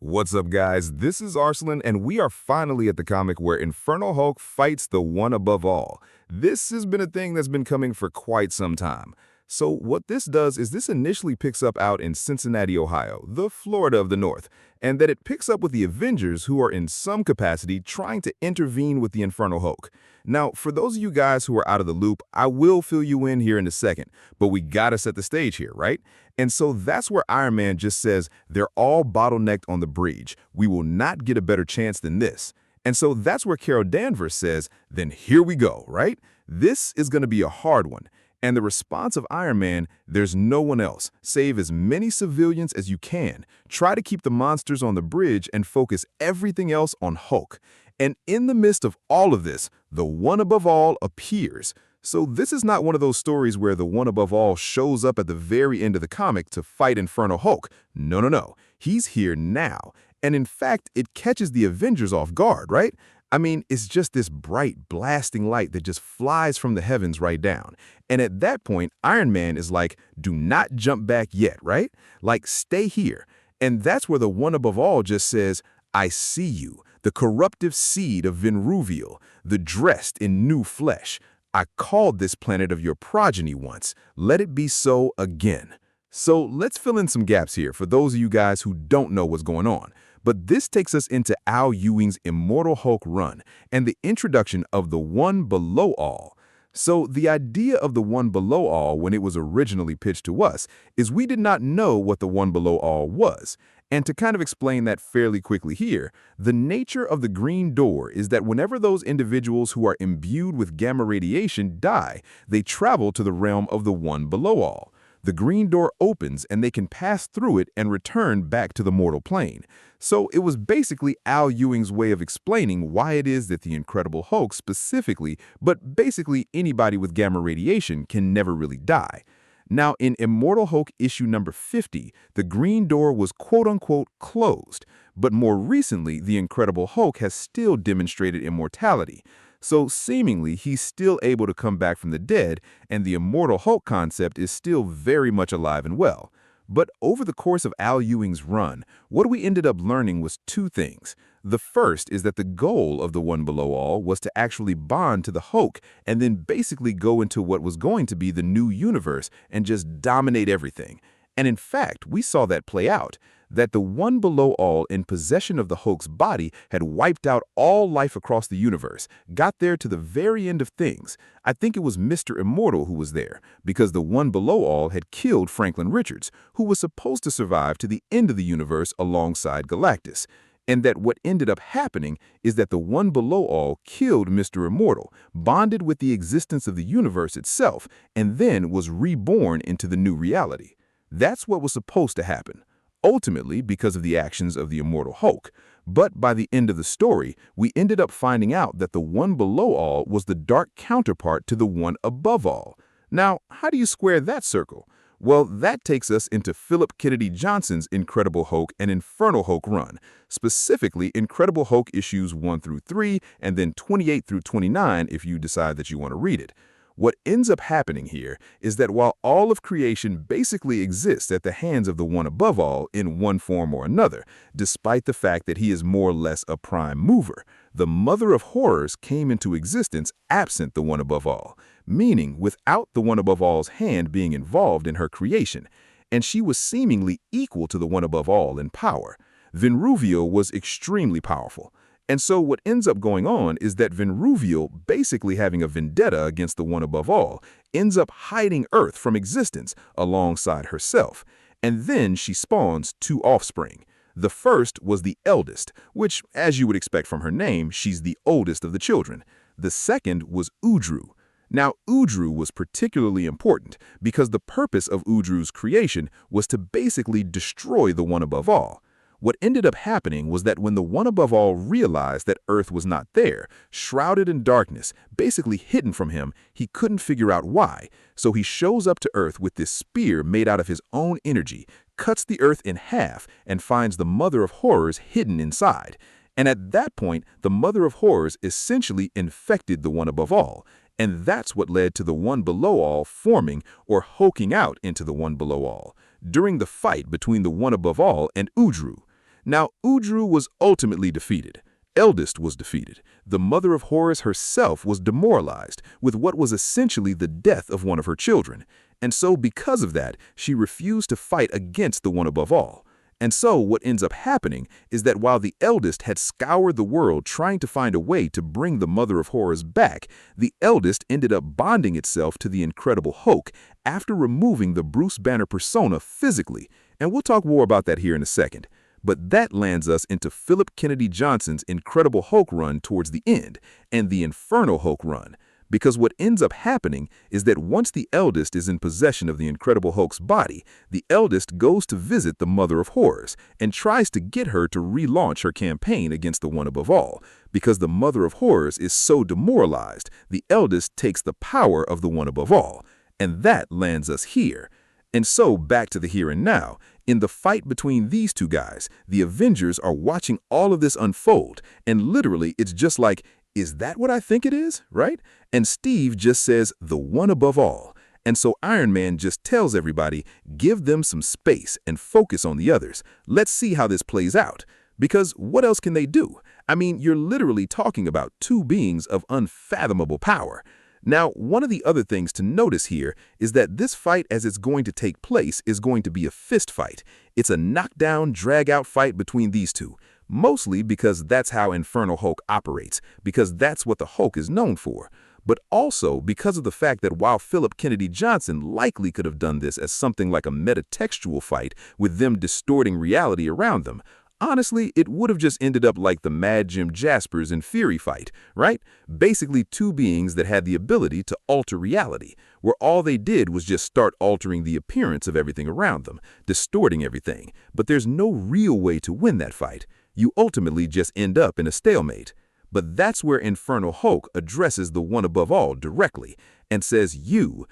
What's up, guys? This is Arslan, and we are finally at the comic where Infernal Hulk fights the one above all. This has been a thing that's been coming for quite some time. So what this does is this initially picks up out in Cincinnati, Ohio, the Florida of the North, and that it picks up with the Avengers who are in some capacity trying to intervene with the Infernal Hulk. Now, for those of you guys who are out of the loop, I will fill you in here in a second, but we gotta set the stage here, right? And so that's where Iron Man just says, they're all bottlenecked on the bridge. We will not get a better chance than this. And so that's where Carol Danvers says, then here we go, right? This is gonna be a hard one. And the response of Iron Man, there's no one else. Save as many civilians as you can. Try to keep the monsters on the bridge and focus everything else on Hulk. And in the midst of all of this, the one above all appears. So this is not one of those stories where the one above all shows up at the very end of the comic to fight Infernal Hulk. No, no, no. He's here now. And in fact, it catches the Avengers off guard, right? I mean, it's just this bright, blasting light that just flies from the heavens right down. And at that point, Iron Man is like, do not jump back yet, right? Like, stay here. And that's where the one above all just says, I see you, the corruptive seed of Vinruvial, the dressed in new flesh. I called this planet of your progeny once. Let it be so again. So let's fill in some gaps here for those of you guys who don't know what's going on. But this takes us into Al Ewing's Immortal Hulk run and the introduction of the one below all. So the idea of the one below all when it was originally pitched to us is we did not know what the one below all was. And to kind of explain that fairly quickly here, the nature of the green door is that whenever those individuals who are imbued with gamma radiation die, they travel to the realm of the one below all. The green door opens and they can pass through it and return back to the mortal plane. So it was basically Al Ewing's way of explaining why it is that the Incredible Hulk specifically, but basically anybody with gamma radiation can never really die. Now, in Immortal Hulk issue number 50, the green door was quote-unquote closed, but more recently, the Incredible Hulk has still demonstrated immortality. So seemingly, he's still able to come back from the dead, and the Immortal Hulk concept is still very much alive and well. But over the course of Al Ewing's run, what we ended up learning was two things. The first is that the goal of the one below all was to actually bond to the Hulk and then basically go into what was going to be the new universe and just dominate everything. And in fact, we saw that play out, that the one below all in possession of the Hulk's body had wiped out all life across the universe, got there to the very end of things. I think it was Mr. Immortal who was there, because the one below all had killed Franklin Richards, who was supposed to survive to the end of the universe alongside Galactus. And that what ended up happening is that the one below all killed Mr. Immortal, bonded with the existence of the universe itself, and then was reborn into the new reality. That's what was supposed to happen. Ultimately, because of the actions of the Immortal Hulk. But by the end of the story, we ended up finding out that the one below all was the dark counterpart to the one above all. Now, how do you square that circle? Well, that takes us into Philip Kennedy Johnson's Incredible Hulk and Infernal Hulk run, specifically Incredible Hulk issues 1 through 3 and then 28 through 29 if you decide that you want to read it. What ends up happening here is that while all of creation basically exists at the hands of the one above all in one form or another, despite the fact that he is more or less a prime mover, the mother of horrors came into existence absent the one above all, meaning without the one above all's hand being involved in her creation, and she was seemingly equal to the one above all in power. Vinruvial was extremely powerful. And so what ends up going on is that Vinruvial, basically having a vendetta against the one above all, ends up hiding Earth from existence alongside herself. And then she spawns two offspring. The first was the eldest, which, as you would expect from her name, she's the oldest of the children. The second was Udru. Now, Udru was particularly important because the purpose of Udru's creation was to basically destroy the one above all. What ended up happening was that when the one above all realized that Earth was not there, shrouded in darkness, basically hidden from him, he couldn't figure out why. So he shows up to Earth with this spear made out of his own energy, cuts the Earth in half, and finds the Mother of Horrors hidden inside. And at that point, the Mother of Horrors essentially infected the one above all. And that's what led to the one below all forming or hulking out into the one below all during the fight between the one above all and Udru. Now, Udru was ultimately defeated. Eldest was defeated. The mother of horrors herself was demoralized with what was essentially the death of one of her children. And so, because of that, she refused to fight against the one above all. And so, what ends up happening is that while the eldest had scoured the world trying to find a way to bring the mother of horrors back, the eldest ended up bonding itself to the Incredible Hulk after removing the Bruce Banner persona physically. And we'll talk more about that here in a second. But that lands us into Philip Kennedy Johnson's Incredible Hulk run towards the end, and the Infernal Hulk run. Because what ends up happening is that once the eldest is in possession of the Incredible Hulk's body, the eldest goes to visit the Mother of Horrors and tries to get her to relaunch her campaign against the one above all. Because the Mother of Horrors is so demoralized, the eldest takes the power of the one above all. And that lands us here. And so, back to the here and now. In the fight between these two guys, the Avengers are watching all of this unfold, and literally it's just like, is that what I think it is, right? And Steve just says, the one above all. And so Iron Man just tells everybody, give them some space and focus on the others. Let's see how this plays out. Because what else can they do? I mean, you're literally talking about two beings of unfathomable power. Now, one of the other things to notice here is that this fight as it's going to take place is going to be a fist fight. It's a knockdown, drag-out fight between these two, mostly because that's how Infernal Hulk operates, because that's what the Hulk is known for. But also because of the fact that while Philip Kennedy Johnson likely could have done this as something like a metatextual fight with them distorting reality around them, honestly, it would have just ended up like the Mad Jim Jaspers and Fury fight, right? Basically two beings that had the ability to alter reality, where all they did was just start altering the appearance of everything around them, distorting everything. But there's no real way to win that fight. You ultimately just end up in a stalemate. But that's where Infernal Hulk addresses the one above all directly and says, you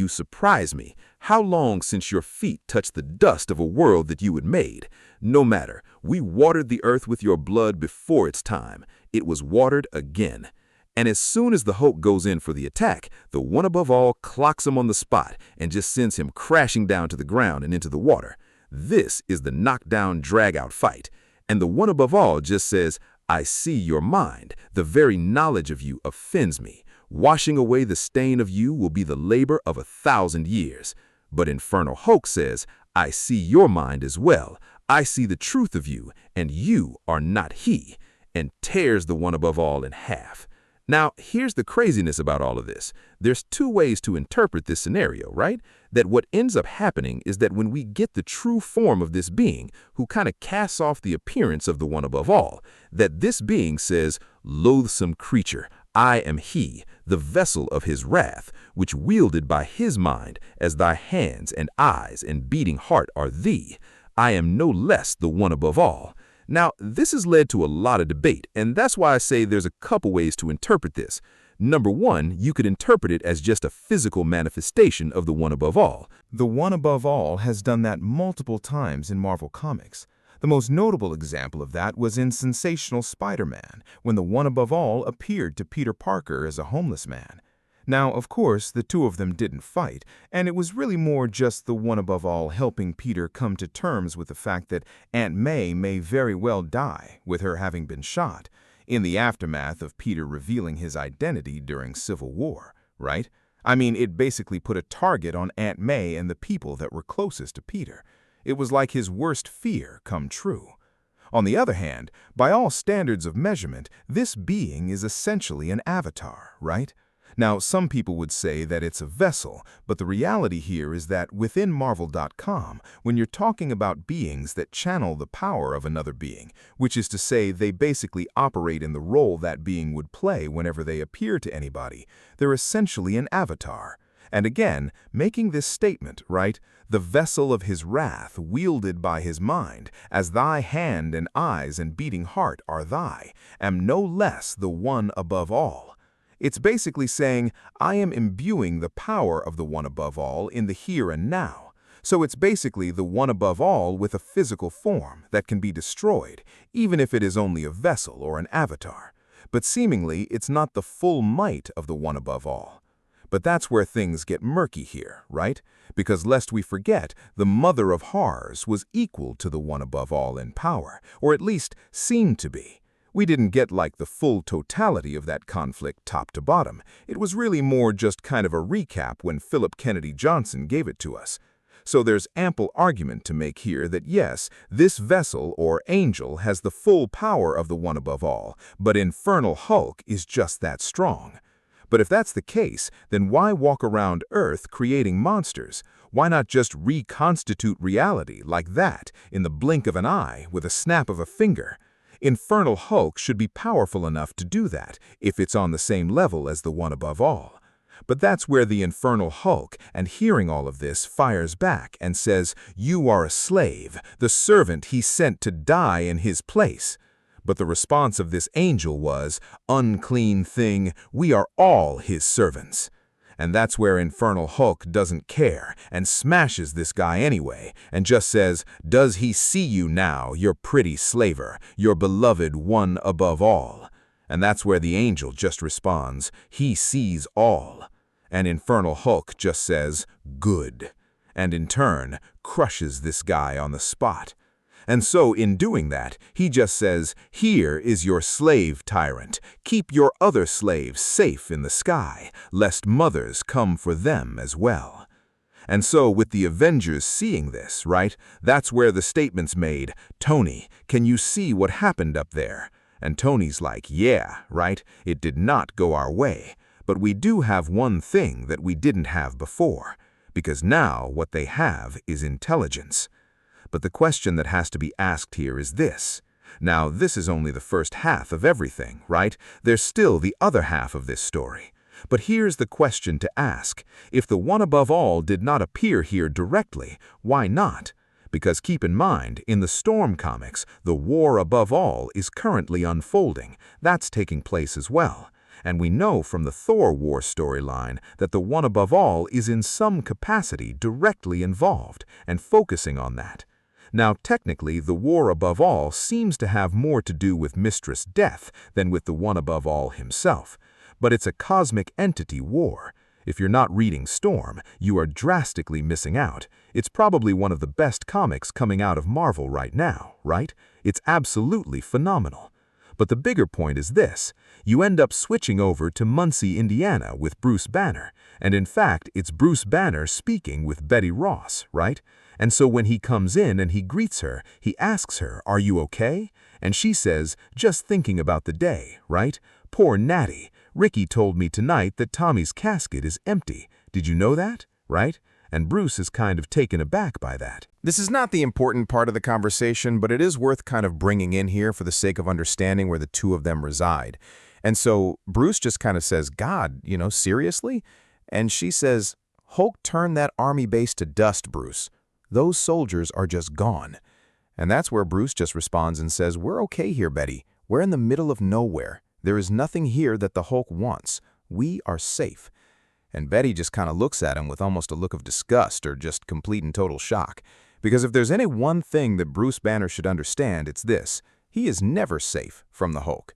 surprise me. How long since your feet touched the dust of a world that you had made? No matter, we watered the earth with your blood before its time. It was watered again. And as soon as the Hulk goes in for the attack, the one above all clocks him on the spot and just sends him crashing down to the ground and into the water. This is the knockdown, drag-out fight. And the one above all just says, I see your mind. The very knowledge of you offends me. Washing away the stain of you will be the labor of 1,000 years. But Infernal Hulk says, I see your mind as well. I see the truth of you, and you are not he, and tears the one above all in half. Now, here's the craziness about all of this. There's two ways to interpret this scenario, right? That what ends up happening is that when we get the true form of this being, who kind of casts off the appearance of the one above all, that this being says, loathsome creature, I am he, the vessel of his wrath, which wielded by his mind, as thy hands and eyes and beating heart are thee. I am no less the one above all. Now, this has led to a lot of debate, and that's why I say there's a couple ways to interpret this. Number one, you could interpret it as just a physical manifestation of the one above all. The one above all has done that multiple times in Marvel Comics. The most notable example of that was in Sensational Spider-Man, when the one above all appeared to Peter Parker as a homeless man. Now, of course, the two of them didn't fight, and it was really more just the one above all helping Peter come to terms with the fact that Aunt May very well die, with her having been shot, in the aftermath of Peter revealing his identity during Civil War, right? I mean, it basically put a target on Aunt May and the people that were closest to Peter. It was like his worst fear come true. On the other hand, by all standards of measurement, this being is essentially an avatar, right? Now, some people would say that it's a vessel, but the reality here is that within Marvel.com, when you're talking about beings that channel the power of another being, which is to say they basically operate in the role that being would play whenever they appear to anybody, they're essentially an avatar. And again, making this statement, right, the vessel of his wrath wielded by his mind, as thy hand and eyes and beating heart are thy, am no less the one above all. It's basically saying, I am imbuing the power of the one above all in the here and now. So it's basically the one above all with a physical form that can be destroyed, even if it is only a vessel or an avatar. But seemingly, it's not the full might of the one above all. But that's where things get murky here, right? Because lest we forget, the mother of horrors was equal to the one above all in power, or at least seemed to be. We didn't get like the full totality of that conflict top to bottom. It was really more just kind of a recap when Philip Kennedy Johnson gave it to us. So there's ample argument to make here that yes, this vessel or angel has the full power of the one above all, but Infernal Hulk is just that strong. But if that's the case, then why walk around Earth creating monsters? Why not just reconstitute reality like that in the blink of an eye with a snap of a finger? Infernal Hulk should be powerful enough to do that if it's on the same level as the one above all. But that's where the Infernal Hulk, and hearing all of this, fires back and says, "You are a slave, the servant he sent to die in his place." But the response of this angel was, "Unclean thing, we are all his servants." And that's where Infernal Hulk doesn't care and smashes this guy anyway and just says, "Does he see you now, your pretty slaver, your beloved one above all?" And that's where the angel just responds, "He sees all." And Infernal Hulk just says, "Good," and in turn crushes this guy on the spot. And so in doing that, he just says, "Here is your slave tyrant. Keep your other slaves safe in the sky, lest mothers come for them as well." And so with the Avengers seeing this, right, that's where the statement's made, "Tony, can you see what happened up there?" And Tony's like, "Yeah, right, it did not go our way. But we do have one thing that we didn't have before, because now what they have is intelligence." But the question that has to be asked here is this. Now, this is only the first half of everything, right? There's still the other half of this story. But here's the question to ask. If the one above all did not appear here directly, why not? Because keep in mind, in the Storm comics, the war above all is currently unfolding. That's taking place as well. And we know from the Thor War storyline that the one above all is in some capacity directly involved and focusing on that. Now, technically, the war above all seems to have more to do with Mistress Death than with the one above all himself. But it's a cosmic entity war. If you're not reading Storm, you are drastically missing out. It's probably one of the best comics coming out of Marvel right now, right? It's absolutely phenomenal. But the bigger point is this. You end up switching over to Muncie, Indiana with Bruce Banner. And in fact, it's Bruce Banner speaking with Betty Ross, right? And so when he comes in and he greets her, he asks her, "Are you okay?" And she says, "Just thinking about the day, right? Poor Natty. Ricky told me tonight that Tommy's casket is empty. Did you know that? Right?" And Bruce is kind of taken aback by that. This is not the important part of the conversation, but it is worth kind of bringing in here for the sake of understanding where the two of them reside. And so Bruce just kind of says, "God, seriously?" And she says, "Hulk turned that army base to dust, Bruce. Those soldiers are just gone." And that's where Bruce just responds and says, "We're okay here, Betty. We're in the middle of nowhere. There is nothing here that the Hulk wants. We are safe." And Betty just kind of looks at him with almost a look of disgust or just complete and total shock. Because if there's any one thing that Bruce Banner should understand, it's this. He is never safe from the Hulk.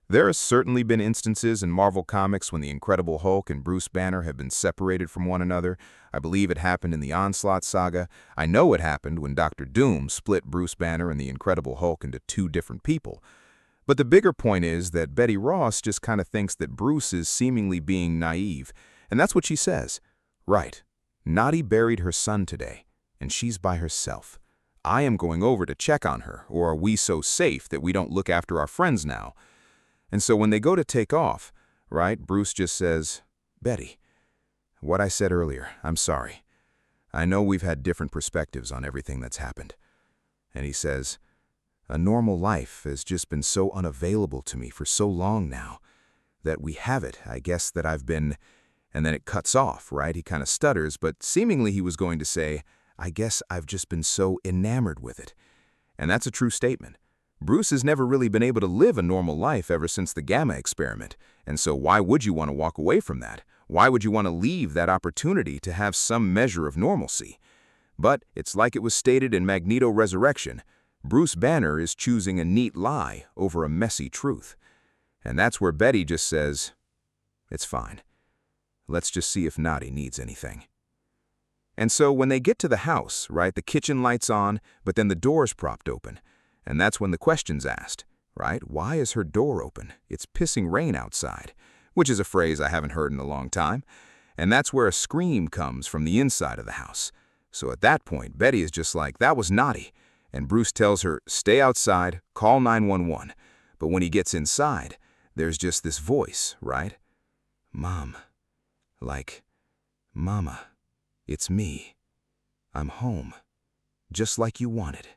There have certainly been instances in Marvel Comics when the Incredible Hulk and Bruce Banner have been separated from one another. I believe it happened in the Onslaught saga. I know it happened when Dr. Doom split Bruce Banner and the Incredible Hulk into two different people. But the bigger point is that Betty Ross just kind of thinks that Bruce is seemingly being naive. And that's what she says. "Right. Nadi buried her son today, and she's by herself. I am going over to check on her, or are we so safe that we don't look after our friends now?" And so when they go to take off, right, Bruce just says, "Betty, what I said earlier, I'm sorry. I know we've had different perspectives on everything that's happened." And he says, "A normal life has just been so unavailable to me for so long now that we have it, I guess that I've been..." And then it cuts off, right? He kind of stutters, but seemingly he was going to say, "I guess I've just been so enamored with it." And that's a true statement. Bruce has never really been able to live a normal life ever since the Gamma experiment. And so why would you want to walk away from that? Why would you want to leave that opportunity to have some measure of normalcy? But it's like it was stated in Magneto Resurrection. Bruce Banner is choosing a neat lie over a messy truth. And that's where Betty just says, "It's fine. Let's just see if Naughty needs anything. And so when they get to the house, right, the kitchen light's on, but then the door's propped open. And that's when the question's asked, right? Why is her door open? It's pissing rain outside, which is a phrase I haven't heard in a long time. And that's where a scream comes from the inside of the house. So at that point, Betty is just like, that was Naughty. And Bruce tells her, stay outside, call 911. But when he gets inside, there's just this voice, right? Mom. Like, Mama. It's me. I'm home. Just like you wanted.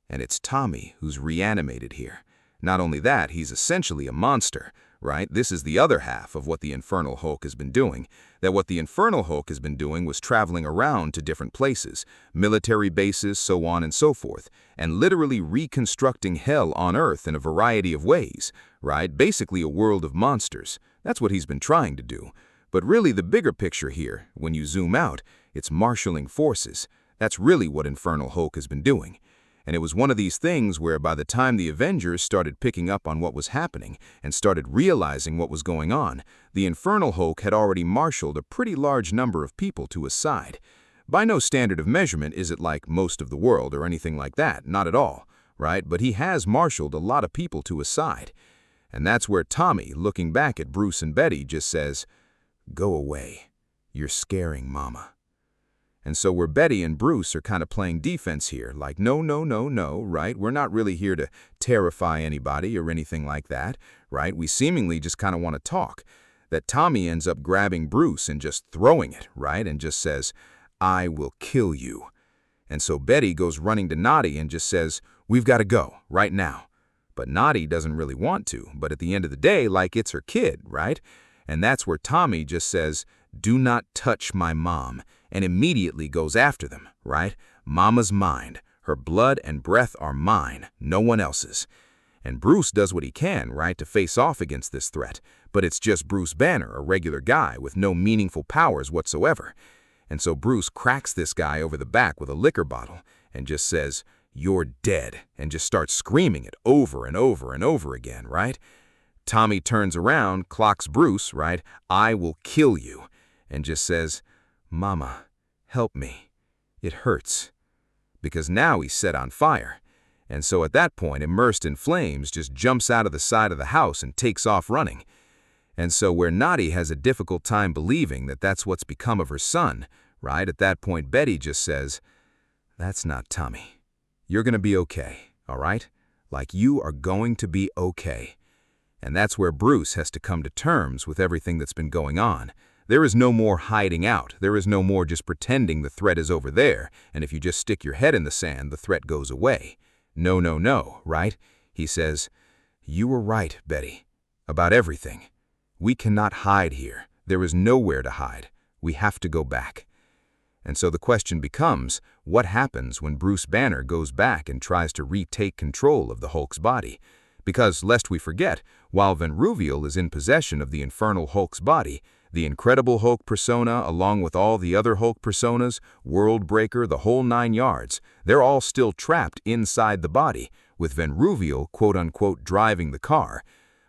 And it's Tommy who's reanimated here. Not only that, he's essentially a monster, right? This is the other half of what the Infernal Hulk has been doing. That what the Infernal Hulk has been doing was traveling around to different places, military bases, so on and so forth, and literally reconstructing hell on Earth in a variety of ways, right? Basically a world of monsters. That's what he's been trying to do. But really the bigger picture here, when you zoom out, it's marshaling forces. That's really what Infernal Hulk has been doing. And it was one of these things where by the time the Avengers started picking up on what was happening and started realizing what was going on, the Infernal Hulk had already marshaled a pretty large number of people to his side. By no standard of measurement is it like most of the world or anything like that, not at all, right? But he has marshaled a lot of people to his side. And that's where Tommy, looking back at Bruce and Betty, just says, go away. You're scaring Mama. And so where Betty and Bruce are kind of playing defense here, like, no, no, no, no, right? We're not really here to terrify anybody or anything like that, right? We seemingly just kind of want to talk. That Tommy ends up grabbing Bruce and just throwing it, right? And just says, I will kill you. And so Betty goes running to Naughty and just says, we've got to go, right now. But Naughty doesn't really want to, but at the end of the day, like, it's her kid, right? And that's where Tommy just says, do not touch my mom, and immediately goes after them, right? Mama's mine. Her blood and breath are mine, no one else's. And Bruce does what he can, right, to face off against this threat, but it's just Bruce Banner, a regular guy with no meaningful powers whatsoever. And so Bruce cracks this guy over the back with a liquor bottle and just says, you're dead, and just starts screaming it over and over and over again, right? Tommy turns around, clocks Bruce, right? I will kill you. And just says, Mama, help me. It hurts. Because now he's set on fire. And so at that point, immersed in flames, just jumps out of the side of the house and takes off running. And so where Naughty has a difficult time believing that that's what's become of her son, right? At that point, Betty just says, that's not Tommy. You're going to be okay, all right? Like, you are going to be okay. And that's where Bruce has to come to terms with everything that's been going on. There is no more hiding out. There is no more just pretending the threat is over there, and if you just stick your head in the sand, the threat goes away. No, no, no, right? He says, you were right, Betty, about everything. We cannot hide here. There is nowhere to hide. We have to go back. And so the question becomes, what happens when Bruce Banner goes back and tries to retake control of the Hulk's body? Because, lest we forget, while Van Ruviel is in possession of the Infernal Hulk's body, the Incredible Hulk persona, along with all the other Hulk personas, Worldbreaker, the whole 9 yards, they're all still trapped inside the body, with Van Ruviel, quote-unquote, driving the car.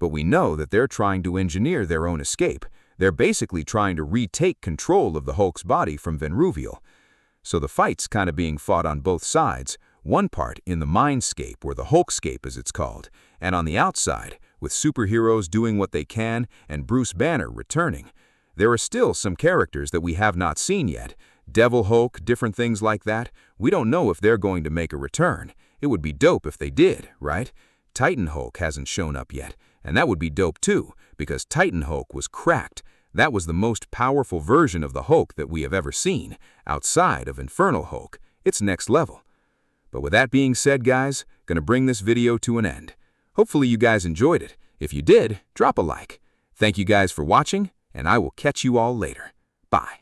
But we know that they're trying to engineer their own escape. They're basically trying to retake control of the Hulk's body from Van Ruviel. So the fight's kind of being fought on both sides, one part in the Mindscape, or the Hulkscape as it's called, and on the outside, with superheroes doing what they can and Bruce Banner returning. There are still some characters that we have not seen yet. Devil Hulk, different things like that. We don't know if they're going to make a return. It would be dope if they did, right? Titan Hulk hasn't shown up yet, and that would be dope too, because Titan Hulk was cracked. That was the most powerful version of the Hulk that we have ever seen, outside of Infernal Hulk. It's next level. But with that being said, guys, gonna bring this video to an end. Hopefully you guys enjoyed it. If you did, drop a like. Thank you guys for watching, and I will catch you all later. Bye.